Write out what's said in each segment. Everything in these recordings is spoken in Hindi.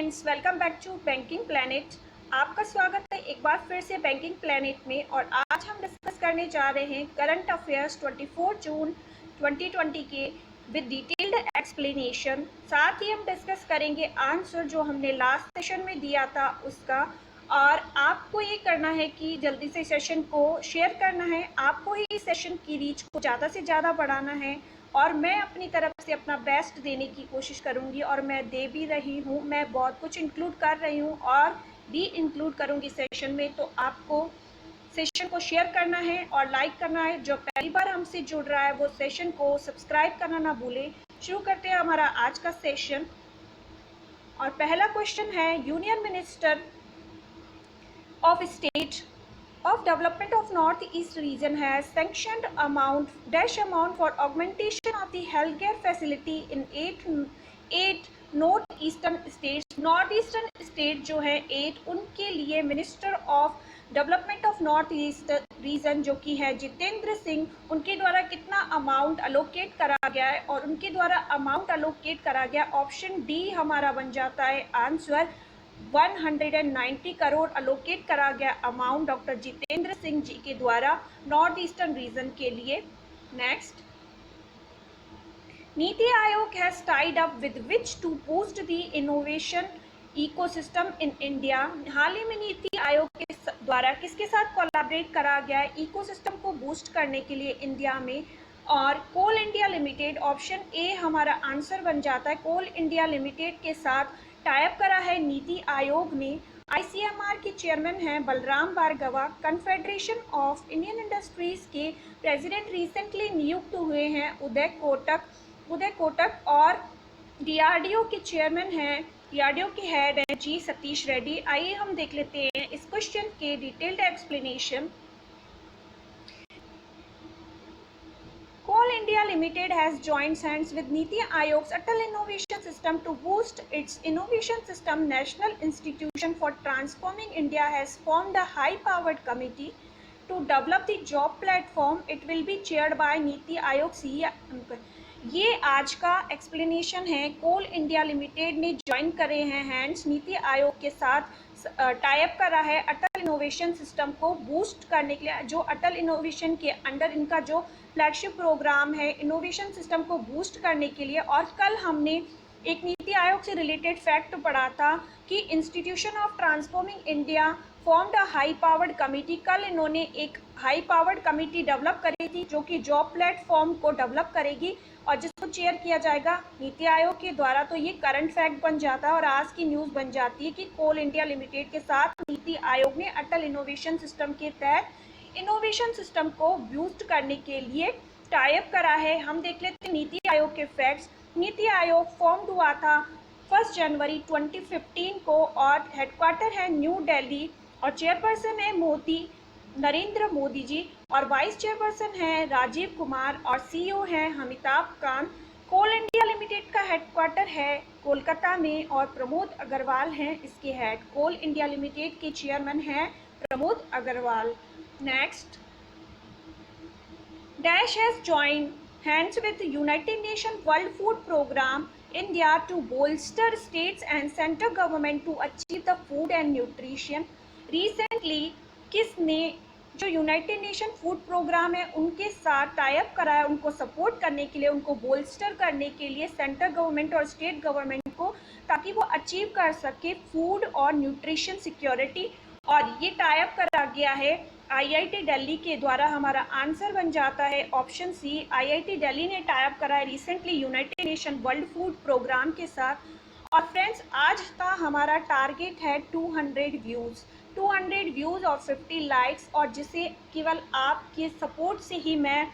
Friends, welcome back to banking planet. आपका स्वागत है एक बार फिर से बैंकिंग प्लैनेट में। और आज हम डिस्कस करने जा रहे हैं करंट अफेयर्स 24 जून 2020 के विद डिटेल्ड एक्सप्लेनेशन। साथ ही हम डिस्कस करेंगे आंसर जो हमने लास्ट सेशन में दिया था उसका। और आपको ये करना है कि जल्दी से सेशन को शेयर करना है, आपको ही इस सेशन की रीच को ज़्यादा से ज़्यादा बढ़ाना है। और मैं अपनी तरफ से अपना बेस्ट देने की कोशिश करूंगी और मैं दे भी रही हूँ। मैं बहुत कुछ इंक्लूड कर रही हूँ और भी इंक्लूड करूंगी सेशन में। तो आपको सेशन को शेयर करना है और लाइक करना है। जो पहली बार हमसे जुड़ रहा है वो सेशन को सब्सक्राइब करना ना भूले। शुरू करते हैं हमारा आज का सेशन। और पहला क्वेश्चन है, union minister of State of Development of North East region has sanctioned amount for augmentation of the healthcare facility in eight north eastern states. North eastern state जो है 8, उनके लिए minister of development of north east region जो कि है जितेंद्र सिंह, उनके द्वारा कितना अमाउंट अलोकेट करा गया है। और उनके द्वारा अमाउंट अलोकेट करा गया, ऑप्शन डी हमारा बन जाता है आंसर। 190 करोड़ अलोकेट करा गया अमाउंट डॉक्टर जितेंद्र सिंह जी के द्वारा नॉर्थ ईस्टर्न रीजन के लिए। Next, NITI Aayog has tied up with which to boost the innovation ecosystem in India. हाल ही में नीति आयोग के द्वारा किसके साथ कोलैबोरेट करा गया है इकोसिस्टम को बूस्ट करने के लिए इंडिया में। और कोल इंडिया लिमिटेड, ऑप्शन ए हमारा आंसर बन जाता है। कोल इंडिया लिमिटेड के साथ टाइप करा है नीति आयोग ने। आईसीएमआर के चेयरमैन हैं Balram Bhargava. Confederation of Indian industries के प्रेसिडेंट रिसेंटली नियुक्त हुए हैं उदय कोटक। और डीआरडीओ के चेयरमैन हैं, डीआरडीओ के हेड हैं जी सतीश रेड्डी। आइए हम देख लेते हैं इस क्वेश्चन के detailed explanation. Coal India Limited has joined hands with Niti Ayog's Atal Innovation System to boost its innovation system. National Institution for Transforming India has formed a high-powered committee to develop the job platform. It will be chaired by Niti Ayog CEO. ये आज का एक्सप्लेनेशन है। कोल इंडिया लिमिटेड ने ज्वाइन करे हैं हैंड्स नीति आयोग के साथ, टाइप करा है अटल इनोवेशन सिस्टम को बूस्ट करने के लिए। जो अटल इनोवेशन के अंडर इनका जो फ्लैगशिप प्रोग्राम है इनोवेशन सिस्टम को बूस्ट करने के लिए। और कल हमने एक नीति आयोग से रिलेटेड फैक्ट पढ़ा था कि institution of transforming India formed a high powered committee. कल इन्होंने एक हाई पावर्ड कमेटी डेवलप करी थी जो कि जॉब प्लेटफॉर्म को डेवलप करेगी और जिसको चेयर किया जाएगा नीति आयोग के द्वारा। तो ये करंट फैक्ट बन जाता है और आज की न्यूज़ बन जाती है कि कोल इंडिया लिमिटेड के साथ नीति आयोग ने अटल इनोवेशन सिस्टम के तहत इनोवेशन सिस्टम को बूस्ट करने के लिए टाइप करा है। हम देख लेते हैं नीति आयोग के फैक्ट्स। नीति आयोग फॉर्म हुआ था 1 जनवरी 2015 को और हेडक्वार्टर है न्यू दिल्ली। और चेयरपर्सन है नरेंद्र मोदी जी और वाइस चेयरपर्सन है राजीव कुमार और सीईओ हैं Amitabh Kant. Coal India Limited का हेडक्वार्टर है कोलकाता में और प्रमोद अग्रवाल हैं इसके हेड। कोल इंडिया लिमिटेड के चेयरमैन हैं Pramod Agarwal. Next, dash has join hands with United Nations World Food Program India to bolster states and central government to achieve the food and nutrition. Recently किसने जो यूनाइटेड नेशन फूड प्रोग्राम है उनके साथ टाइप करा है उनको सपोर्ट करने के लिए, उनको बोल्स्टर करने के लिए सेंट्रल गवर्नमेंट और स्टेट गवर्नमेंट को, ताकि वो अचीव कर सके फूड और न्यूट्रिशन सिक्योरिटी। और ये टाइप करा गया है आईआईटी दिल्ली के द्वारा। हमारा आंसर बन जाता है ऑप्शन सी। आईआईटी दिल्ली ने टाइप करा है recently United Nation World Food Programme के साथ। और फ्रेंड्स, आज का हमारा टारगेट है 200 व्यूज़ और 50 लाइक्स, और जिसे केवल आपके सपोर्ट से ही मैं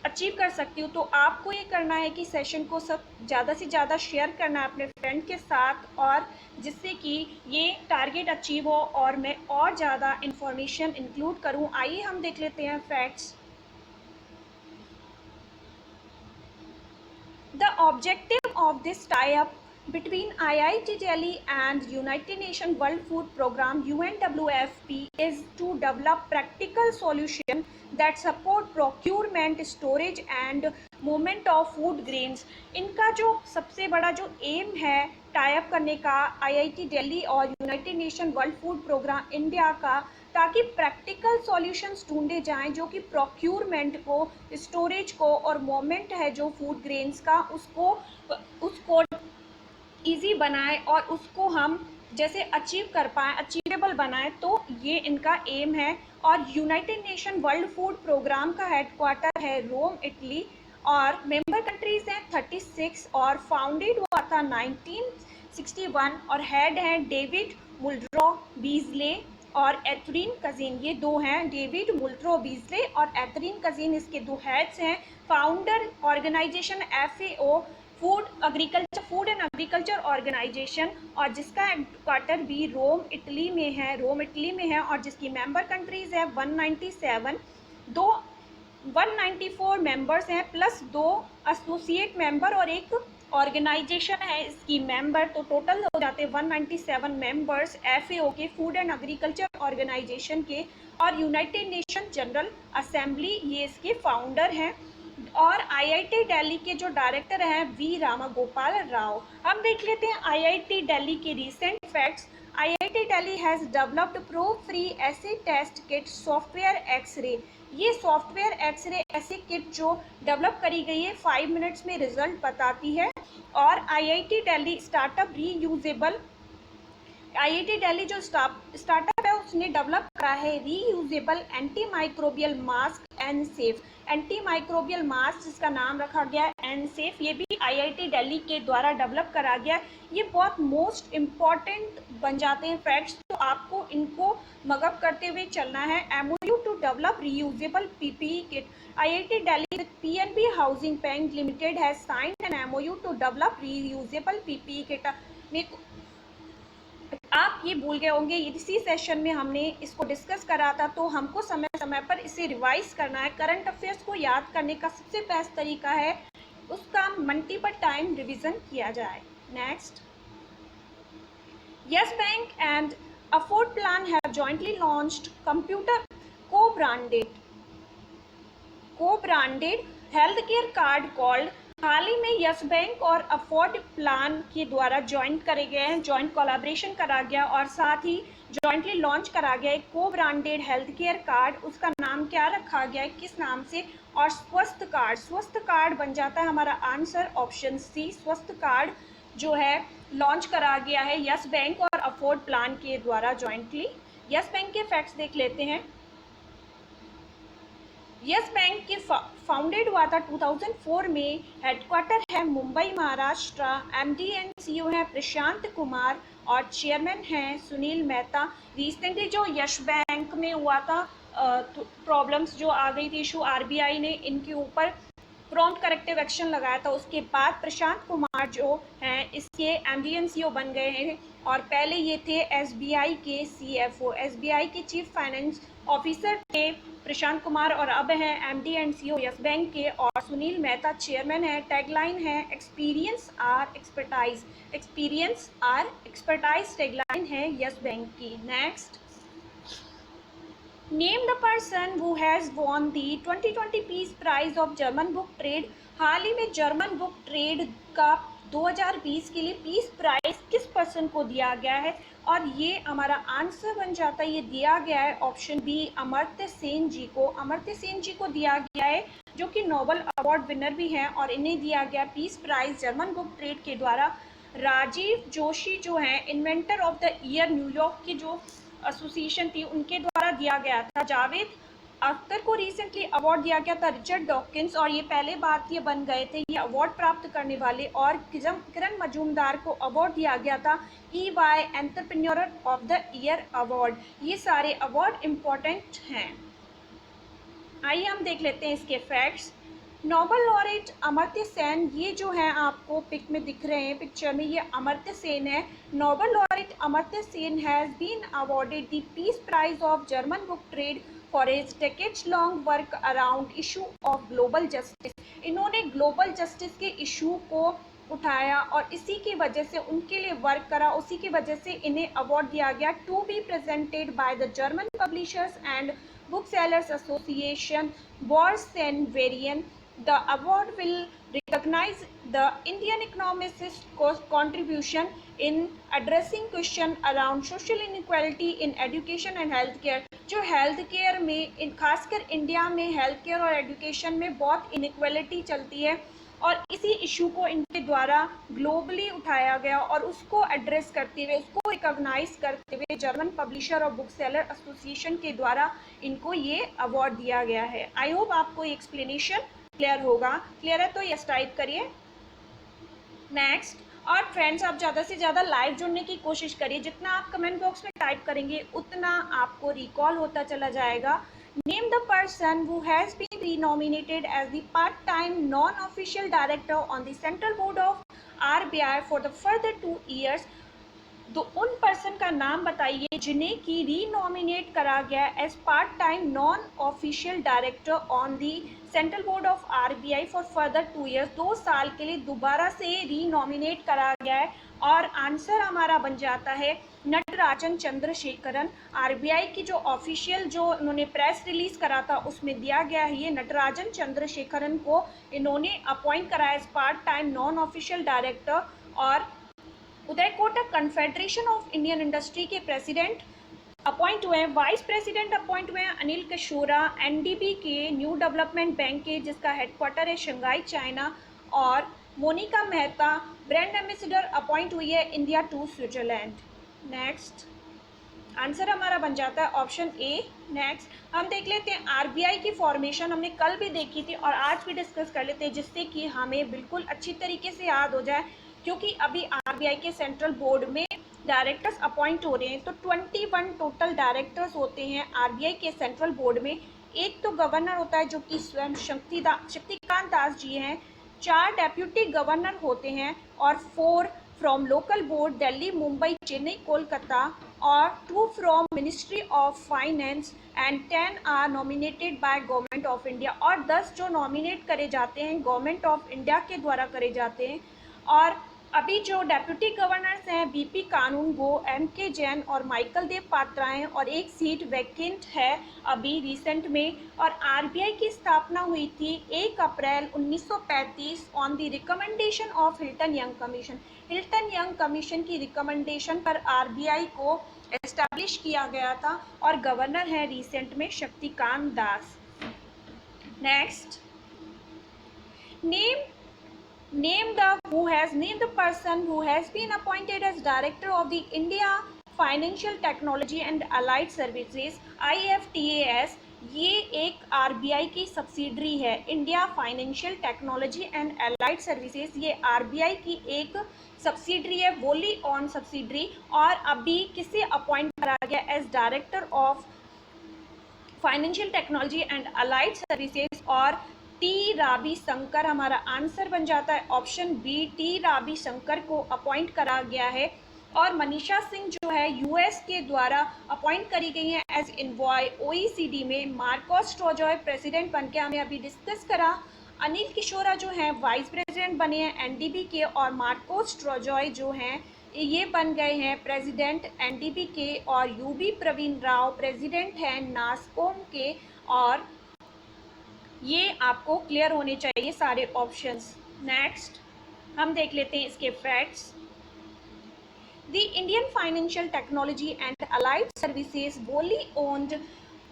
अचीव कर सकती हूँ। तो आपको ये करना है कि सेशन को सब ज़्यादा से ज़्यादा शेयर करना है अपने फ्रेंड के साथ, और जिससे कि ये टारगेट अचीव हो और मैं और ज़्यादा इन्फॉर्मेशन इंक्लूड करूँ। आइए हम देख लेते हैं facts. The objective of this tie-up between IIT Delhi and United Nations World Food Programme UNWFP is to develop practical solutions that support procurement, storage and movement of food grains. इनका जो सबसे बड़ा जो एम है टाई अप करने का आईआईटी दिल्ली और United Nation World Food Programme India का, ताकि प्रैक्टिकल सॉल्यूशंस ढूंढे जाएं जो कि प्रोक्यूरमेंट को, स्टोरेज को और मूवमेंट है जो फूड ग्रेन्स का उसको ईजी बनाए और उसको हम जैसे अचीव कर पाएँ, अचीवेबल बनाए, तो ये इनका एम है। और United Nation World Food Programme का हेडक्वार्टर है रोम, इटली और मेंबर कंट्रीज हैं 36 और फाउंडेड हुआ था 1961 और हेड हैं डेविड मुल्ड्रो बीजले और एथरीन कजिन। ये दो हैं, डेविड मुल्ड्रो बीजले और एथरीन कजिन, इसके दो हेड्स हैं। Founder organisation FAO food and agriculture organisation, और जिसका हेडक्वार्टर भी रोम इटली में है और जिसकी मेंबर कंट्रीज है 197, 194 मेंबर्स हैं प्लस 2 एसोसिएट मेंबर और एक ऑर्गेनाइजेशन है इसकी मेंबर, तो टोटल हो जाते हैं 197 मेंबर्स FAO के, फूड एंड एग्रीकल्चर ऑर्गेनाइजेशन के। और यूनाइटेड नेशन जनरल असेंबली ये इसके फाउंडर हैं। और आईआईटी दिल्ली के जो डायरेक्टर हैं वी रामागोपाल राव। हम देख लेते हैं आईआईटी दिल्ली के recent facts. IIT Delhi has developed pro free acid test kit software x-ray. ये सॉफ्टवेयर एक्सरे ऐसी किट जो डेवलप करी गई है 5 मिनट्स में रिजल्ट बताती है। और IIT Delhi startup reusable, IIT Delhi जो स्टार्टअप है उसने डेवलप करा है reusable anti microbial mask and safe. Anti microbial mask जिसका नाम रखा गया है एंड सेफ, ये भी आईआईटी दिल्ली के द्वारा डेवलप करा गया। ये बहुत मोस्ट इम्पॉर्टेंट बन जाते हैं फैक्ट्स, तो आपको इनको मगअप करते हुए चलना है। MOU to develop reusable PPE kit. IIT Delhi with PNB housing bank limited has signed an MOU to develop reusable PPE kit. आप ये भूल गए होंगे, इसी सेशन में हमने इसको डिस्कस करा था, तो हमको समय समय पर इसे रिवाइज करना है। करंट अफेयर्स को याद करने का सबसे बेस्ट तरीका है उसका मल्टीपल टाइम रिवीजन किया जाए। Next, Yes Bank and Afford Plan have jointly launched computer co branded health care card called. हाल ही में यस बैंक और अफोर्ड प्लान के द्वारा ज्वाइंट करे गए हैं, ज्वाइंट कोलैबोरेशन करा गया और साथ ही जॉइंटली लॉन्च करा गया एक को ब्रांडेड हेल्थ केयर कार्ड। उसका नाम क्या रखा गया है, किस नाम से, और स्वस्थ कार्ड बन जाता है हमारा आंसर ऑप्शन सी। स्वस्थ कार्ड जो है लॉन्च करा गया है यस बैंक और अफोर्ड प्लान के द्वारा ज्वाइंटली। यस बैंक के फैक्ट्स देख लेते हैं। यस बैंक के फाउंडेड हुआ था 2004 में, हेडक्वार्टर है Mumbai Maharashtra. MD and CEO है प्रशांत कुमार और चेयरमैन हैं सुनील मेहता। रिसेंटली जो यस बैंक में हुआ था प्रॉब्लम्स जो आ गई थी इशू, RBI ने इनके ऊपर प्रॉम्प्ट करेक्टिव एक्शन लगाया था, उसके बाद प्रशांत कुमार जो हैं इसके MD एंड CEO बन गए हैं। और पहले ये थे SBI के CFO, SBI के चीफ फाइनेंस ऑफिसर थे प्रशांत कुमार, और अब हैं MD and CEO Yes Bank के। और सुनील मेहता चेयरमैन है। टैगलाइन है एक्सपीरियंस आर एक्सपर्टाइज, टैगलाइन है यस बैंक की। Next, name the person who has won the 2020 peace prize of German book trade. हाल ही में जर्मन बुक ट्रेड का 2020 के लिए पीस प्राइज किस पर्सन को दिया गया है, और ये हमारा आंसर बन जाता है, ये दिया गया है ऑप्शन बी अमर्त्य सेन जी को। अमर्त्य सेन जी को दिया गया है जो कि नोबेल अवार्ड विनर भी हैं, और इन्हें दिया गया peace prize German book trade के द्वारा। राजीव जोशी जो हैं इन्वेंटर ऑफ द ईयर न्यूयॉर्क की जो एसोसिएशन थी उनके द्वारा दिया गया था। जावेद अख्तर को रिसेंटली अवार्ड दिया गया था रिचर्ड डॉकिंस, और ये पहले भारतीय बन गए थे ये अवार्ड प्राप्त करने वाले। और किरण मजूमदार को अवार्ड दिया गया था EY entrepreneur of the year award. ये सारे अवार्ड इम्पोर्टेंट हैं। आइए हम देख लेते हैं इसके facts. Nobel laureate Amartya Sen, ये जो है आपको पिक में दिख रहे हैं पिक्चर में, ये अमर्त्य सेन है। Nobel laureate Amartya Sen has been awarded the peace prize of German book trade for his decades long work around issue of global justice. इन्होंने ग्लोबल जस्टिस के इशू को उठाया और इसी की वजह से उनके लिए वर्क करा, उसी की वजह से इन्हें अवार्ड दिया गया। To be presented by the German publishers and book sellers association Börsenverein. The award will recognize the Indian economist's contribution in addressing question around social inequality in education and healthcare. जो हेल्थ केयर में खासकर इंडिया में हेल्थ केयर और एजुकेशन में बहुत इनइक्वालिटी चलती है और इसी इशू को इनके द्वारा ग्लोबली उठाया गया और उसको एड्रेस करते हुए, उसको रिकॉग्नाइज करते हुए जर्मन पब्लिशर और बुक सेलर एसोसिएशन के द्वारा इनको ये अवार्ड दिया गया है। आई होप आपको ये एक्सप्लेनेशन क्लियर होगा। क्लियर है तो यस टाइप करिए। नेक्स्ट, और फ्रेंड्स आप ज़्यादा से ज़्यादा लाइव जुड़ने की कोशिश करिए, जितना आप कमेंट बॉक्स में टाइप करेंगे उतना आपको रिकॉल होता चला जाएगा। Name the person who has been renominated as the part-time non-official director on the Central Board of RBI for the further 2 years. तो उन पर्सन का नाम बताइए जिन्हें की रीनॉमिनेट करा गया as part time non official director on the central board of RBI for further 2 years। 2 साल के लिए दोबारा से रीनॉमिनेट करा गया है और आंसर हमारा बन जाता है नटराजन चंद्रशेखरन। आरबीआई की जो ऑफिशियल जो उन्होंने प्रेस रिलीज करा था उसमें दिया गया है ये नटराजन चंद्रशेखरन को इन्होंने अपॉइंट करा as part time non official director. और Uday Kotak confederation of Indian industry के प्रेसिडेंट अपॉइंट हुए हैं। वाइस प्रेसिडेंट अपॉइंट हुए हैं अनिल कशोरा एनडीबी के न्यू डेवलपमेंट बैंक के, जिसका हेडक्वार्टर है शंघाई चाइना। और Monika Mehta brand ambassador appoint हुई है India to Switzerland. Next answer हमारा बन जाता है ऑप्शन ए। नेक्स्ट हम देख लेते हैं आरबीआई की फॉर्मेशन, हमने कल भी देखी थी और आज भी डिस्कस कर लेते हैं जिससे कि हमें बिल्कुल अच्छी तरीके से याद हो जाए, क्योंकि अभी आरबीआई के सेंट्रल बोर्ड में डायरेक्टर्स अपॉइंट हो रहे हैं। तो 21 टोटल डायरेक्टर्स होते हैं आरबीआई के सेंट्रल बोर्ड में। एक तो गवर्नर होता है जो कि स्वयं शक्तिकांत दास जी हैं। 4 डेप्यूटी गवर्नर होते हैं और 4 from local board Delhi, Mumbai, Chennai, Kolkata और 2 from ministry of finance and 10 are nominated by government of India. और 10 जो नॉमिनेट करे जाते हैं गवर्नमेंट ऑफ इंडिया के द्वारा करे जाते हैं। और अभी जो डेप्यूटी गवर्नर्स हैं बीपी कानूनगो, एमके जैन और माइकल देव पात्रा हैं और एक सीट वैकेंट है अभी रिसेंट में। और आरबीआई की स्थापना हुई थी 1 अप्रैल 1935 on the recommendation of Hilton Young commission. Hilton Young commission की रिकमेंडेशन पर आरबीआई को एस्टैब्लिश किया गया था और गवर्नर है रिसेंट में Shaktikanta Das. Next Name the person who has been appointed as director of the India Financial Technology and Allied Services IFTAS। ये एक आरबीआई की सब्सिडरी है, India financial technology and allied services. ये आरबीआई की एक सब्सिडरी है, वोली ऑन सब्सिडरी। और अभी किसे अपॉइंट करा गया as director of financial technology and allied services. और टी रावी शंकर हमारा आंसर बन जाता है option B. T Ravi Shankar को अपॉइंट करा गया है। और मनीषा सिंह जो है यूएस के द्वारा अपॉइंट करी गई हैं एज इनवॉय ओईसीडी में। मार्कोस स्ट्रोजॉय प्रेसिडेंट बन के हमने अभी डिस्कस करा। अनिल किशोरा जो हैं वाइस प्रेसिडेंट बने हैं एनडीबी के। और मार्कोस स्ट्रोजॉय जो हैं ये बन गए हैं प्रेसिडेंट एनडीबी के। और यूबी प्रवीण राव प्रेसिडेंट हैं नास्कॉम के। और ये आपको क्लियर होने चाहिए सारे ऑप्शंस। नेक्स्ट हम देख लेते हैं इसके facts. The Indian financial technology and allied services wholly owned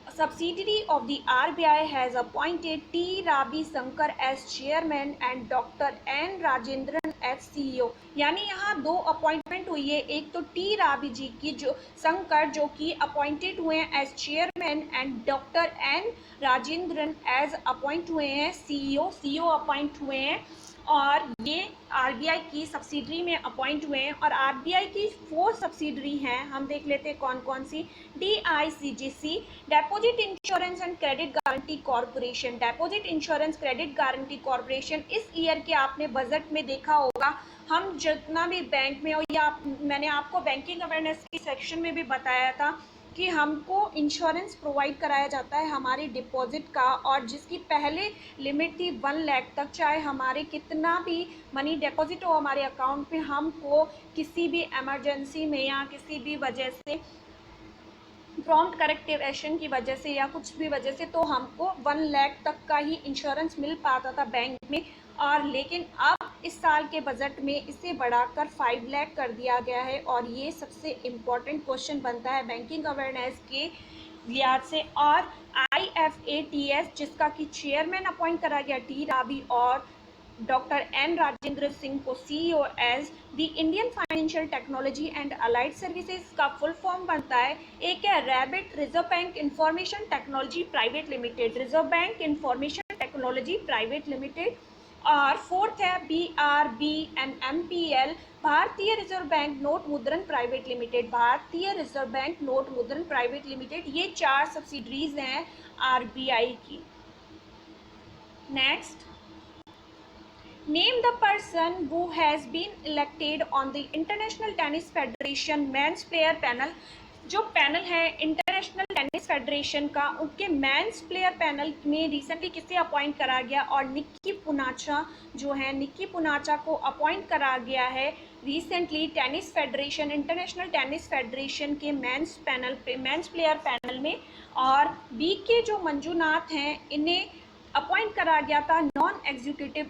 subsidiary of the RBI has appointed T. Ravi Shankar as chairman and Dr. N. Rajendran as CEO। यानी यहाँ 2 अपॉइंटमेंट हुई है, एक तो टी रावी जी की जो शंकर जो कि अपॉइंटेड हुए हैं as chairman and doctor N Rajendran as appoint हुए हैं सीईओ अपॉइंट हुए हैं। और ये आरबीआई की सब्सिडरी में अपॉइंट हुए हैं। और आरबीआई की 4 सब्सिडरी हैं, हम देख लेते हैं कौन कौन सी। DICGC deposit insurance and credit guarantee corporation. Deposit insurance credit guarantee corporation इस ईयर के आपने बजट में देखा होगा। हम जितना भी बैंक में हो या मैंने आपको बैंकिंग अवेयरनेस के सेक्शन में भी बताया था कि हमको इंश्योरेंस प्रोवाइड कराया जाता है हमारी डिपॉजिट का, और जिसकी पहले लिमिट थी 1 लाख तक, चाहे हमारे कितना भी मनी डिपॉजिट हो हमारे अकाउंट में, हमको किसी भी इमरजेंसी में या किसी भी वजह से प्रॉम्प्ट करेक्टिव एक्शन की वजह से या कुछ भी वजह से, तो हमको 1 लाख तक का ही इंश्योरेंस मिल पाता था बैंक में। और लेकिन अब इस साल के बजट में इसे बढ़ाकर 5 लाख कर दिया गया है, और ये सबसे इम्पॉर्टेंट क्वेश्चन बनता है बैंकिंग अवेयरनेस के लिहाज से। और IFATS जिसका कि चेयरमैन अपॉइंट करा गया टी रावी, और डॉक्टर एन राजेंद्र सिंह को CEO as the Indian financial technology and allied services का फुल फॉर्म बनता है। एक है ReBIT Reserve Bank Information Technology Private Limited, Reserve Bank Information Technology Private Limited. और फोर्थ है BRBNMPL Bharatiya Reserve Bank Note Mudran Private Limited, Bharatiya Reserve Bank Note Mudran Private Limited. ये 4 सब्सिडरीज हैं RBI की। Next, Name the person who has been elected on the International Tennis Federation Men's Player Panel। जो पैनल है इंटरनेशनल टेनिस फेडरेशन का, उनके मेंस प्लेयर पैनल में रिसेंटली किसे अपॉइंट करा गया, और निक्की पूनाचा जो है, निक्की पूनाचा को अपॉइंट करा गया है recently tennis federation, international tennis federation के मेंस पैनल पे, मेंस प्लेयर पैनल में। और BK जो मंजूनाथ हैं, इन्हें अपॉइंट करा गया था non executive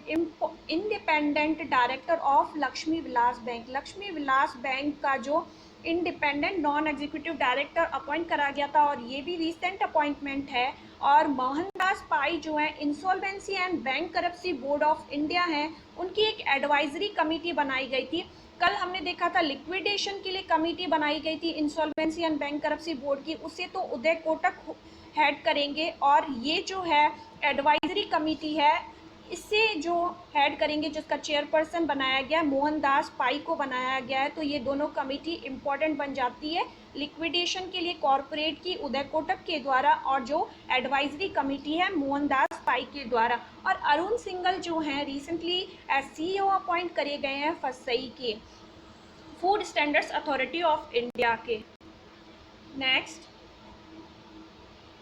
independent director of Lakshmi Vilas bank, Lakshmi Vilas bank का जो independent non executive director appoint करा गया था, और ये भी रिसेंट अपॉइंटमेंट है। और मोहनदास पाई जो है insolvency and bank करप्सी board of India हैं, उनकी एक एडवाइजरी कमेटी बनाई गई थी। कल हमने देखा था लिक्विडेशन के लिए कमेटी बनाई गई थी इंसॉल्वेंसी एंड बैंक करप्सी बोर्ड की, उसे तो उदय कोटक हेड करेंगे, और ये जो है एडवाइजरी कमेटी है, इससे जो हेड करेंगे, जिसका चेयरपर्सन बनाया गया मोहनदास पाई को बनाया गया है। तो ये दोनों कमेटी इंपॉर्टेंट बन जाती है लिक्विडेशन के लिए कॉरपोरेट की उदय कोटक के द्वारा, और जो एडवाइजरी कमेटी है मोहनदास पाई के द्वारा। और अरुण सिंघल जो हैं रिसेंटली एज CEO अपॉइंट करे गए हैं FSSAI के, food standards authority of India के। Next,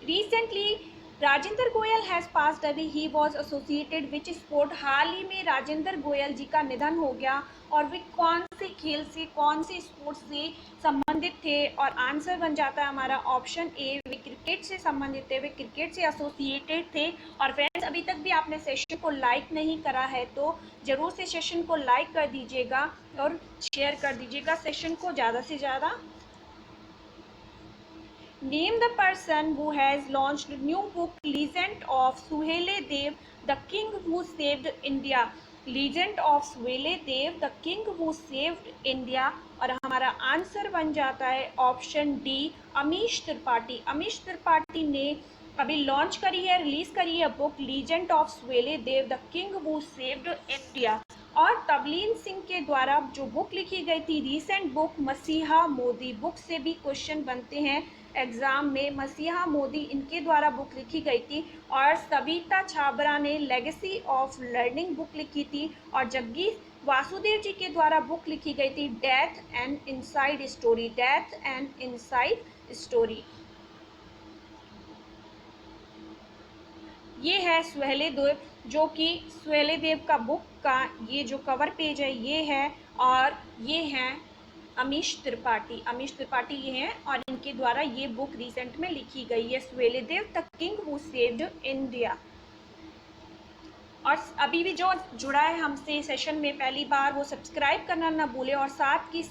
recently Rajendra Goyal has passed away, he was associated which sport. हाल ही में राजेंद्र गोयल जी का निधन हो गया, और वे कौन से खेल से, कौन से स्पोर्ट्स से संबंधित थे, और आंसर बन जाता है हमारा ऑप्शन ए, वे क्रिकेट से संबंधित थे, वे क्रिकेट से एसोसिएटेड थे। और फ्रेंड्स, अभी तक भी आपने सेशन को लाइक नहीं करा है तो ज़रूर से सेशन को लाइक कर दीजिएगा और शेयर कर दीजिएगा सेशन को ज़्यादा से ज़्यादा। Name the person who has launched new book Legend of Suhele Dev, the King Who Saved India। Legend of Suhele Dev, the King Who Saved India। और हमारा आंसर बन जाता है ऑप्शन डी, अमीश त्रिपाठी। अमीश त्रिपाठी ने अभी लॉन्च करी है, रिलीज करी है book legend of Suheldev, the king who saved India. और तबलीन सिंह के द्वारा जो बुक लिखी गई थी रिसेंट बुक मसीहा मोदी, बुक से भी क्वेश्चन बनते हैं एग्जाम में, मसीहा मोदी इनके द्वारा बुक लिखी गई थी। और सविता छाबरा ने लेगेसी ऑफ लर्निंग बुक लिखी थी, और जग्गी वासुदेव जी के द्वारा बुक लिखी गई थी death and inside story, death and inside story. ये है सुहेले देव, जो कि सुहेले देव का बुक का ये जो कवर पेज है ये है, और ये हैं अमीश त्रिपाठी, अमीश त्रिपाठी ये हैं, और इनके द्वारा ये बुक रिसेंट में लिखी गई है, Suheldev the king who saved India. और अभी भी जो जुड़ा है हमसे सेशन में पहली बार, वो सब्सक्राइब करना ना भूले, और साथ के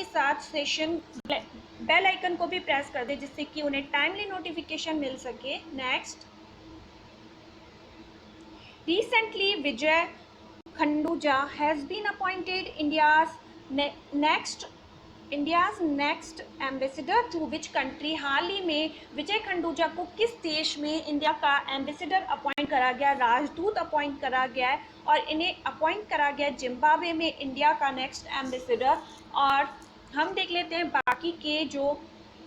साथ सेशन बेल आइकन को भी प्रेस कर दे, जिससे कि उन्हें टाइमली नोटिफिकेशन मिल सके। Next, recently Vijay Khanduja has been appointed India's next ambassador to which country. हाल ही में विजय खंडूजा को किस देश में इंडिया का एम्बेसडर अपॉइंट करा गया, राजदूत अपॉइंट करा गया है, और इन्हें अपॉइंट करा गया जिम्बाब्वे में इंडिया का नेक्स्ट एम्बेसडर। और हम देख लेते हैं बाकी के जो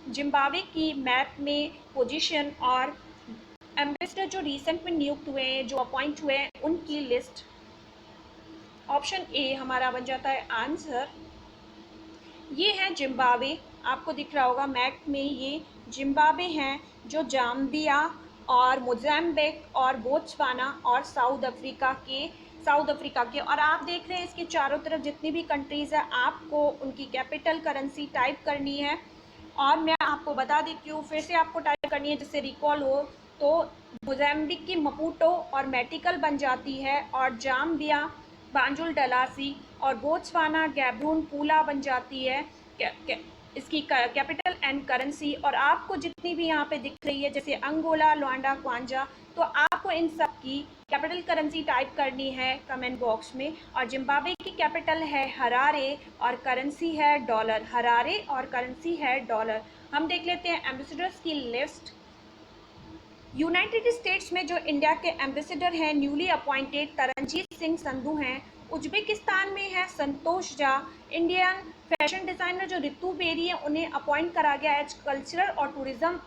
जिम्बाब्वे की मैप में पोजीशन और एम्बेसडर जो रिसेंट में नियुक्त हुए हैं, जो अपॉइंट हुए हैं, उनकी लिस्ट। ऑप्शन ए हमारा बन जाता है आंसर। ये है जिम्बाब्वे, आपको दिख रहा होगा मैप में, ये जिम्बाब्वे हैं, जो जाम्बिया और मोज़ाम्बिक और बोत्सवाना और साउथ अफ्रीका के, और आप देख रहे हैं इसके चारों तरफ जितनी भी कंट्रीज़ है, आपको उनकी कैपिटल करेंसी टाइप करनी है। और मैं आपको बता देती हूँ, फिर से आपको टाइप करनी है जिससे रिकॉल हो। तो मोज़ाम्बिक की मपूटो और मेटिकल बन जाती है, और जाम्बिया बांजुल डलासी, और बोत्सवाना गैब्रून पूला बन जाती है इसकी कैपिटल एंड करेंसी। और आपको जितनी भी यहाँ पे दिख रही है जैसे अंगोला, लुआंडा, क्वांजा, तो आपको इन सब की कैपिटल करेंसी टाइप करनी है कमेंट बॉक्स में। और जिम्बाब्वे की कैपिटल है हरारे और करेंसी है डॉलर। हरारे और करेंसी है डॉलर। हम देख लेते हैं एम्बेसडर्स की लिस्ट। यूनाइटेड स्टेट्स में जो इंडिया के एम्बेसडर हैं न्यूली अपॉइंटेड तरनजीत सिंह संधू हैं। उज्बेकिस्तान में है Santosh Jha. Indian fashion designer जो रितु बेरी है, उन्हें अपॉइंट करा गया एज कल्चरल और टूरिज्म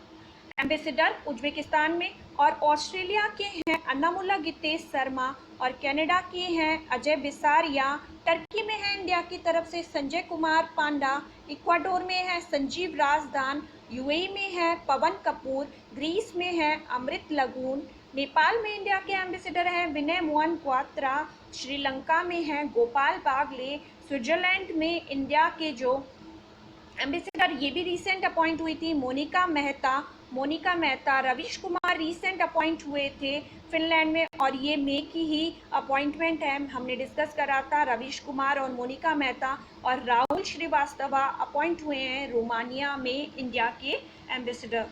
एम्बेसडर उज्बेकिस्तान में। और ऑस्ट्रेलिया के हैं अन्नामुल्ला गितेश शर्मा, और कनाडा के हैं अजय बिसारिया। टर्की में है इंडिया की तरफ से संजय कुमार पांडा। इक्वाडोर में है संजीव राजदान। यूएई में है पवन कपूर। ग्रीस में है अमृत लगून। नेपाल में इंडिया के एम्बेसडर हैं विनय मोहन क्वात्रा। श्रीलंका में है गोपाल बागले। स्विट्जरलैंड में इंडिया के जो एम्बेसडर, ये भी रिसेंट अपॉइंट हुई थी, मोनिका मेहता। रवीश कुमार रिसेंट अपॉइंट हुए थे फिनलैंड में, और ये मई की ही अपॉइंटमेंट है, हमने डिस्कस करा था रवीश कुमार और मोनिका मेहता। और राहुल श्रीवास्तवा अपॉइंट हुए हैं रोमानिया में इंडिया के एम्बेसडर।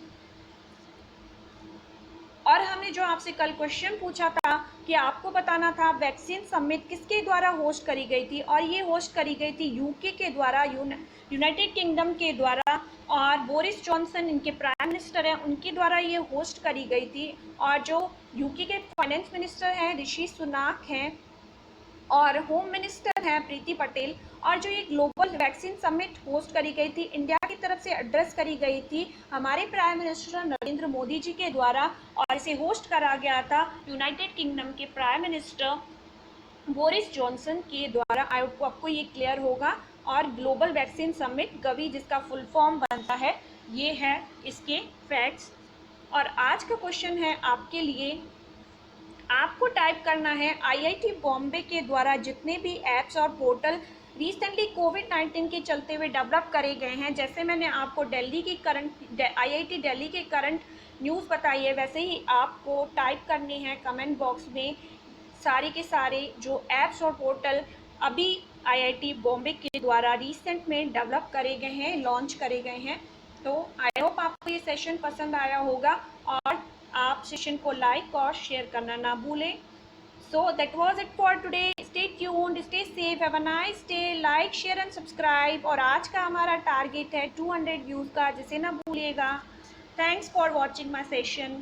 और हमने जो आपसे कल क्वेश्चन पूछा था कि आपको बताना था वैक्सीन समिट किसके द्वारा होस्ट करी गई थी, और ये होस्ट करी गई थी यूके के द्वारा, यूनाइटेड किंगडम के द्वारा। और बोरिस जॉनसन इनके प्राइम मिनिस्टर हैं, उनके द्वारा ये होस्ट करी गई थी। और जो यूके के फाइनेंस मिनिस्टर हैं ऋषि सुनाक हैं, और होम मिनिस्टर हैं प्रीति पटेल। और जो ये ग्लोबल वैक्सीन समिट होस्ट करी गई थी, इंडिया की तरफ से एड्रेस करी गई थी हमारे प्राइम मिनिस्टर नरेंद्र मोदी जी के द्वारा, और इसे होस्ट करा गया था यूनाइटेड किंगडम के प्राइम मिनिस्टर बोरिस जॉनसन के द्वारा। आपको ये क्लियर होगा। और ग्लोबल वैक्सीन समिट गवी जिसका फुल फॉर्म बनता है, ये है इसके फैक्ट्स। और आज का क्वेश्चन है आपके लिए, आपको टाइप करना है आईआईटी बॉम्बे के द्वारा जितने भी ऐप्स और पोर्टल रिसेंटली कोविड-19 के चलते हुए डेवलप करे गए हैं, जैसे मैंने आपको आईआईटी दिल्ली के करंट न्यूज़ बताई है, वैसे ही आपको टाइप करने हैं कमेंट बॉक्स में सारे के सारे जो ऐप्स और पोर्टल अभी आईआईटी बॉम्बे के द्वारा रिसेंट में डेवलप करे गए हैं, लॉन्च करे गए हैं। तो आई होप आपको ये सेशन पसंद आया होगा, और आप सेशन को लाइक और शेयर करना ना भूलें। So that was it for today. Stay tuned, stay safe, have a nice day. Like, share and subscribe. और आज का हमारा टारगेट है 200 व्यूज़ का, जिसे ना भूलिएगा। Thanks for watching my session.